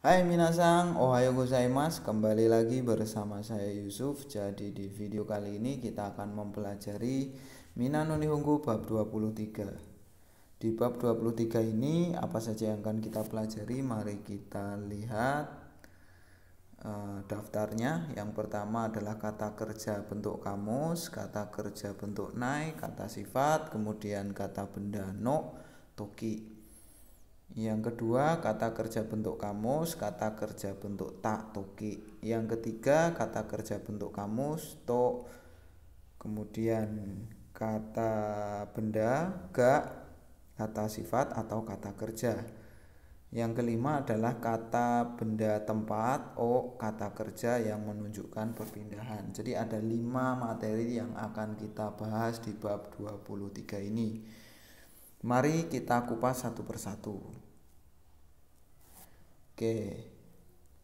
Hai minasang, ohayo gozaimasu. Kembali lagi bersama saya Yusuf. Jadi di video kali ini kita akan mempelajari Mina no Nihongo bab 23. Di bab 23 ini apa saja yang akan kita pelajari? Mari kita lihat daftarnya. Yang pertama adalah kata kerja bentuk kamus, kata kerja bentuk nai, kata sifat, kemudian kata benda no, toki. Yang kedua, kata kerja bentuk kamus, kata kerja bentuk tak, toki. Yang ketiga, kata kerja bentuk kamus, to. Kemudian kata benda, ga, kata sifat atau kata kerja. Yang kelima adalah kata benda tempat, o, kata kerja yang menunjukkan perpindahan. Jadi ada 5 materi yang akan kita bahas di bab 23 ini. Mari kita kupas satu persatu. Oke.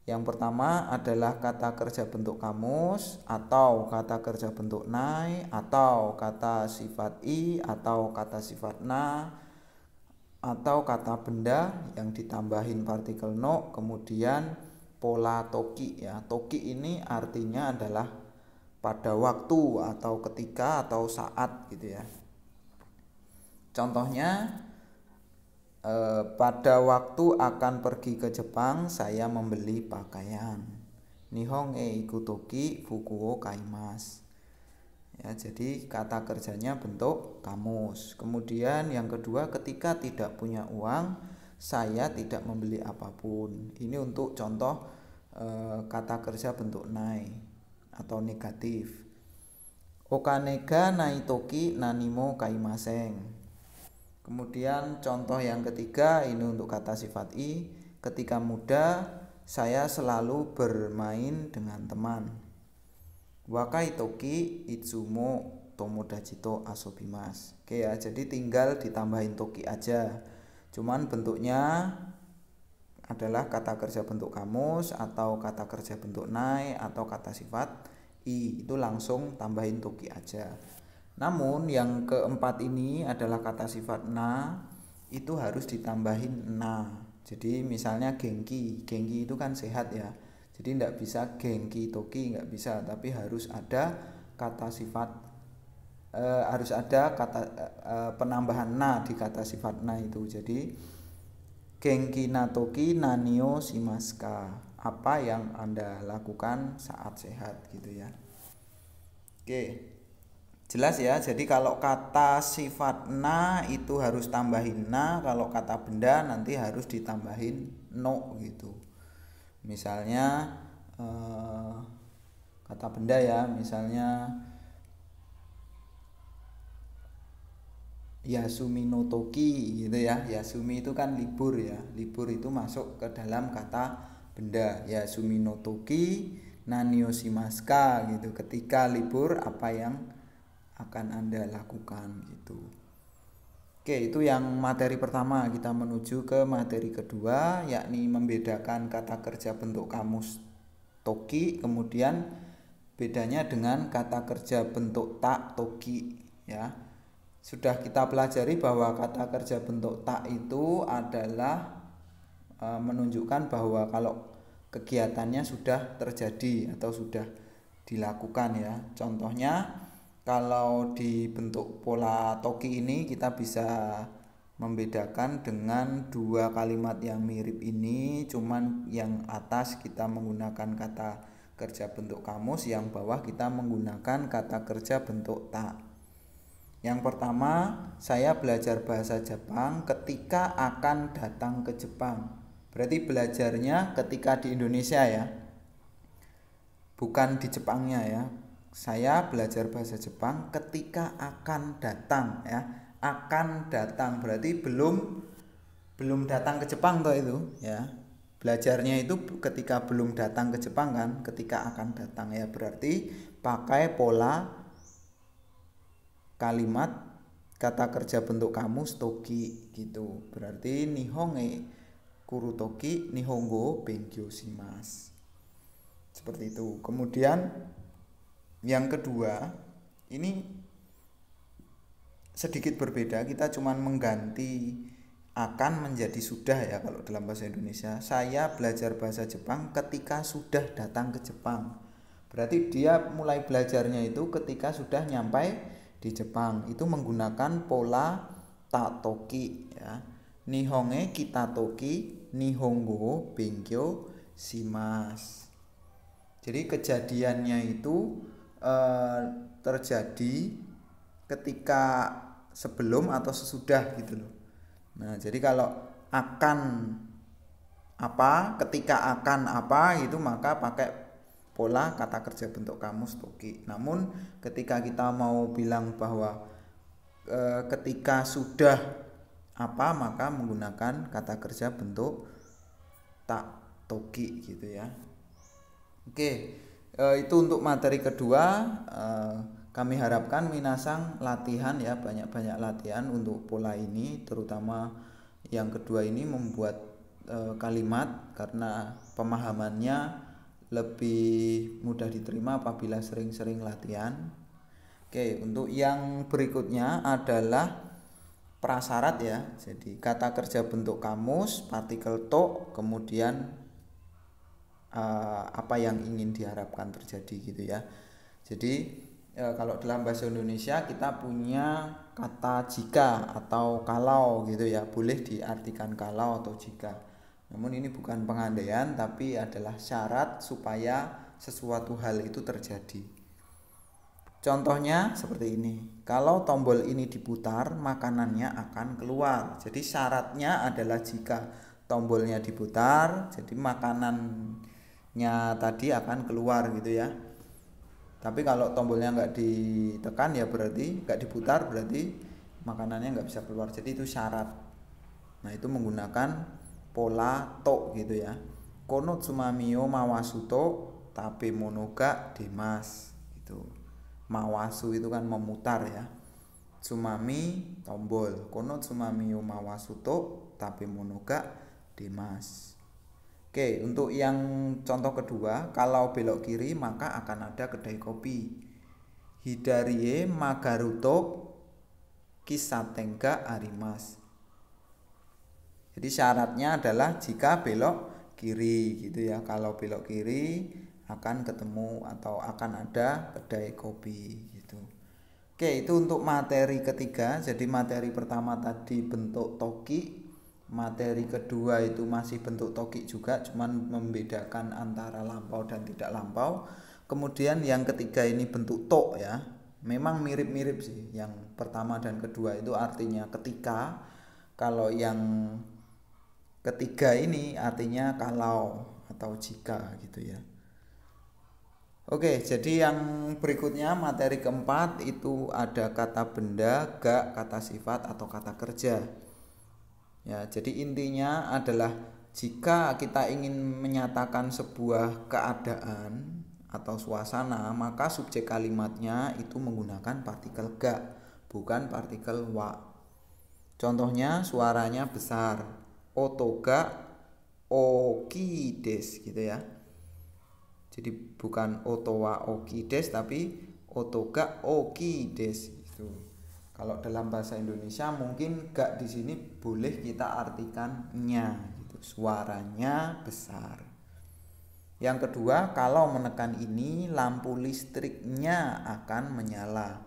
Yang pertama adalah kata kerja bentuk kamus atau kata kerja bentuk nai atau kata sifat i atau kata sifat na atau kata benda yang ditambahin partikel no, kemudian pola toki ya. Toki ini artinya adalah pada waktu atau ketika atau saat gitu ya. Contohnya pada waktu akan pergi ke Jepang saya membeli pakaian. Nihon e iku toki fuku wo kaimasu. Ya, jadi kata kerjanya bentuk kamus. Kemudian yang kedua, ketika tidak punya uang, saya tidak membeli apapun. Ini untuk contoh kata kerja bentuk nai atau negatif. Okanega nai toki nanimo kaimaseng. Kemudian contoh yang ketiga, ini untuk kata sifat i. Ketika muda, saya selalu bermain dengan teman. Wakai toki itsumo tomodachito asobimasu. Oke ya, jadi tinggal ditambahin toki aja. Cuman bentuknya adalah kata kerja bentuk kamus atau kata kerja bentuk nai atau kata sifat i. Itu langsung tambahin toki aja. Namun yang keempat ini adalah kata sifat na, itu harus ditambahin na. Jadi misalnya gengki, gengki itu kan sehat ya. Jadi tidak bisa gengki toki, nggak bisa, tapi harus ada kata sifat, harus ada kata penambahan na di kata sifat na itu. Jadi gengki na toki nanio shimaska, apa yang Anda lakukan saat sehat gitu ya. Oke. Jelas ya, jadi kalau kata sifat na itu harus tambahin na, kalau kata benda nanti harus ditambahin no gitu. Misalnya kata benda ya, misalnya Yasumi no toki gitu ya. Yasumi itu kan libur ya. Libur itu masuk ke dalam kata benda. Yasumi no toki nanio shimaska gitu. Ketika libur apa yang akan Anda lakukan gitu. Oke, itu yang materi pertama. Kita menuju ke materi kedua, yakni membedakan kata kerja bentuk kamus toki, kemudian bedanya dengan kata kerja bentuk tak toki ya. Sudah kita pelajari bahwa kata kerja bentuk tak itu adalah menunjukkan bahwa kalau kegiatannya sudah terjadi atau sudah dilakukan ya. Contohnya kalau di bentuk pola toki ini kita bisa membedakan dengan dua kalimat yang mirip ini, cuman yang atas kita menggunakan kata kerja bentuk kamus, yang bawah kita menggunakan kata kerja bentuk tak. Yang pertama, saya belajar bahasa Jepang ketika akan datang ke Jepang. Berarti belajarnya ketika di Indonesia ya, bukan di Jepangnya ya. Saya belajar bahasa Jepang ketika akan datang ya. Akan datang berarti belum datang ke Jepang toh itu ya. Belajarnya itu ketika belum datang ke Jepang kan, ketika akan datang ya, berarti pakai pola kalimat kata kerja bentuk kamus toki gitu. Berarti nihon e kuru toki nihongo benkyou shimasu. Seperti itu. Kemudian yang kedua, ini sedikit berbeda, kita cuman mengganti akan menjadi sudah ya kalau dalam bahasa Indonesia. Saya belajar bahasa Jepang ketika sudah datang ke Jepang. Berarti dia mulai belajarnya itu ketika sudah nyampai di Jepang. Itu menggunakan pola tatoki ya. Nihonge kitatoki, nihongo benkyo shimasu. Jadi kejadiannya itu terjadi ketika sebelum atau sesudah gitu loh. Nah, jadi kalau akan apa, ketika akan apa gitu maka pakai pola kata kerja bentuk kamus toki. Namun ketika kita mau bilang bahwa ketika sudah apa maka menggunakan kata kerja bentuk tak toki gitu ya. Oke, itu untuk materi kedua. Kami harapkan minasang latihan ya, banyak-banyak latihan untuk pola ini, terutama yang kedua ini membuat kalimat karena pemahamannya lebih mudah diterima apabila sering-sering latihan. Oke, untuk yang berikutnya adalah prasyarat ya. Jadi kata kerja bentuk kamus, partikel to, kemudian apa yang ingin diharapkan terjadi gitu ya. Jadi kalau dalam bahasa Indonesia kita punya kata jika atau kalau gitu ya, boleh diartikan kalau atau jika. Namun ini bukan pengandaian tapi adalah syarat supaya sesuatu hal itu terjadi. Contohnya seperti ini. Kalau tombol ini diputar, makanannya akan keluar. Jadi syaratnya adalah jika tombolnya diputar, jadi makanannya tadi akan keluar gitu ya. Tapi kalau tombolnya nggak ditekan ya berarti nggak diputar, berarti makanannya nggak bisa keluar. Jadi itu syarat. Nah itu menggunakan pola to gitu ya. Kono tsumamio mawasuto tabe monoga demas gitu. Mawasu itu kan memutar ya. Tsumami tombol. Kono tsumamio mawasuto tabe monoga demas. Oke, untuk yang contoh kedua, kalau belok kiri maka akan ada kedai kopi. Hidarie Magaruto Kisatenga Arimas. Jadi syaratnya adalah jika belok kiri gitu ya. Kalau belok kiri akan ketemu atau akan ada kedai kopi gitu. Oke, itu untuk materi ketiga. Jadi materi pertama tadi bentuk toki. Materi kedua itu masih bentuk toki juga, cuman membedakan antara lampau dan tidak lampau. Kemudian yang ketiga ini bentuk to ya. Memang mirip-mirip sih. Yang pertama dan kedua itu artinya ketika. Kalau yang ketiga ini artinya kalau atau jika gitu ya. Oke, jadi yang berikutnya materi keempat itu ada kata benda, gak, kata sifat atau kata kerja. Ya, jadi intinya adalah jika kita ingin menyatakan sebuah keadaan atau suasana, maka subjek kalimatnya itu menggunakan partikel ga, bukan partikel wa. Contohnya suaranya besar, otoga oki des gitu ya. Jadi bukan otowa oki des tapi otoga oki des gitu. Kalau dalam bahasa Indonesia mungkin gak di sini boleh kita artikan nya gitu. Suaranya besar. Yang kedua, kalau menekan ini lampu listriknya akan menyala.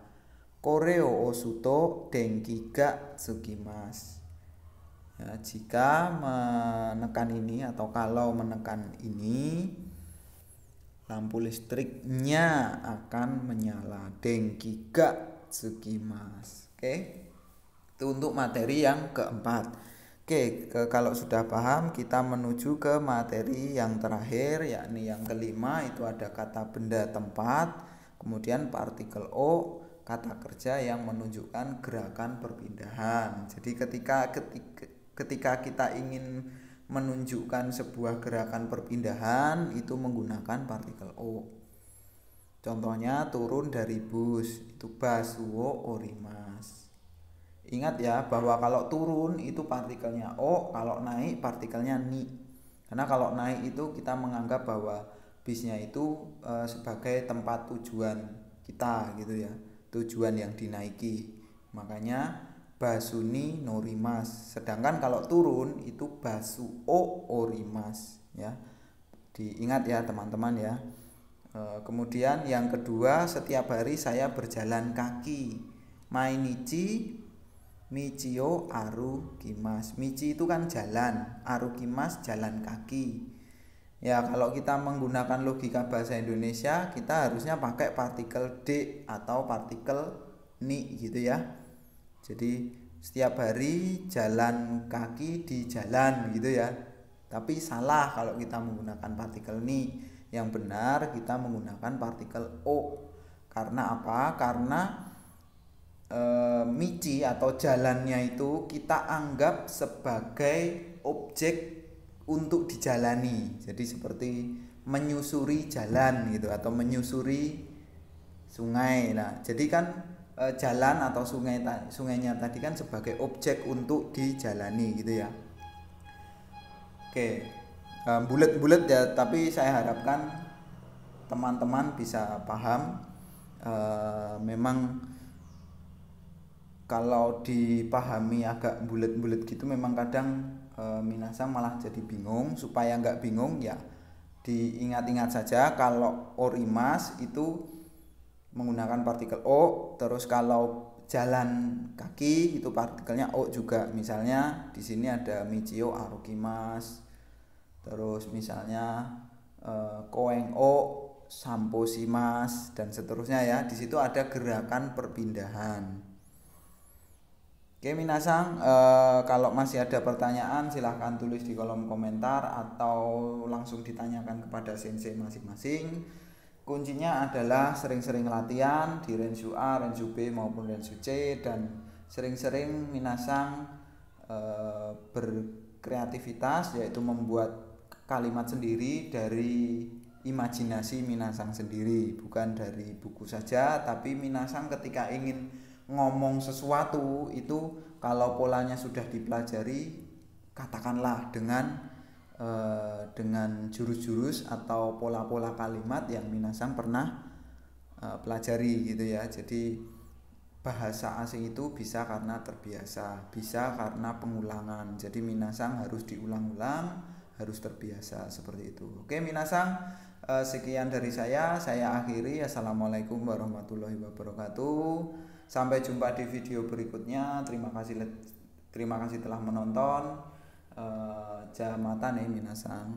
Koreo osuto denki ga tsukimasu. Ya, jika menekan ini atau kalau menekan ini lampu listriknya akan menyala. Denki ga tsukimasu. Oke. Itu untuk materi yang keempat. Oke, kalau sudah paham kita menuju ke materi yang terakhir yakni yang kelima, itu ada kata benda tempat, kemudian partikel o, kata kerja yang menunjukkan gerakan perpindahan. Jadi ketika kita ingin menunjukkan sebuah gerakan perpindahan itu menggunakan partikel o. Contohnya turun dari bus itu basuo orimas. Ingat ya bahwa kalau turun itu partikelnya o, kalau naik partikelnya ni. Karena kalau naik itu kita menganggap bahwa bisnya itu sebagai tempat tujuan kita gitu ya, tujuan yang dinaiki. Makanya basuni norimas. Sedangkan kalau turun itu basuo orimas ya. Diingat ya teman-teman ya. Kemudian yang kedua, setiap hari saya berjalan kaki. Mainichi michio arukimasu. Michi itu kan jalan, arukimasu jalan kaki. Ya, kalau kita menggunakan logika bahasa Indonesia, kita harusnya pakai partikel D atau partikel ni gitu ya. Jadi setiap hari jalan kaki di jalan gitu ya. Tapi salah kalau kita menggunakan partikel ni. Yang benar kita menggunakan partikel o. Karena apa? Karena michi atau jalannya itu kita anggap sebagai objek untuk dijalani. Jadi seperti menyusuri jalan gitu atau menyusuri sungai. Nah, jadi kan jalan atau sungainya tadi kan sebagai objek untuk dijalani gitu ya. Oke, bulat-bulat ya, tapi saya harapkan teman-teman bisa paham. Memang kalau dipahami agak bulat-bulat gitu memang kadang minasang malah jadi bingung. Supaya nggak bingung ya diingat-ingat saja kalau orimas itu menggunakan partikel o, terus kalau jalan kaki itu partikelnya o juga. Misalnya di sini ada michio arukimas, terus misalnya koeng o samposimas dan seterusnya ya. Di situ ada gerakan perpindahan. Oke minasang, kalau masih ada pertanyaan silahkan tulis di kolom komentar atau langsung ditanyakan kepada sensei masing-masing. Kuncinya adalah sering-sering latihan di Renshu A, Renshu B maupun Renshu C, dan sering-sering minasang berkreativitas, yaitu membuat kalimat sendiri dari imajinasi minasang sendiri, bukan dari buku saja. Tapi minasang ketika ingin ngomong sesuatu itu kalau polanya sudah dipelajari, katakanlah dengan jurus-jurus atau pola-pola kalimat yang minasang pernah pelajari gitu ya. Jadi bahasa asing itu bisa karena terbiasa, bisa karena pengulangan. Jadi minasang harus diulang-ulang, harus terbiasa seperti itu. Oke minasang, sekian dari saya akhiri. Assalamualaikum warahmatullahi wabarakatuh. Sampai jumpa di video berikutnya. Terima kasih telah menonton. Jamatane minasang.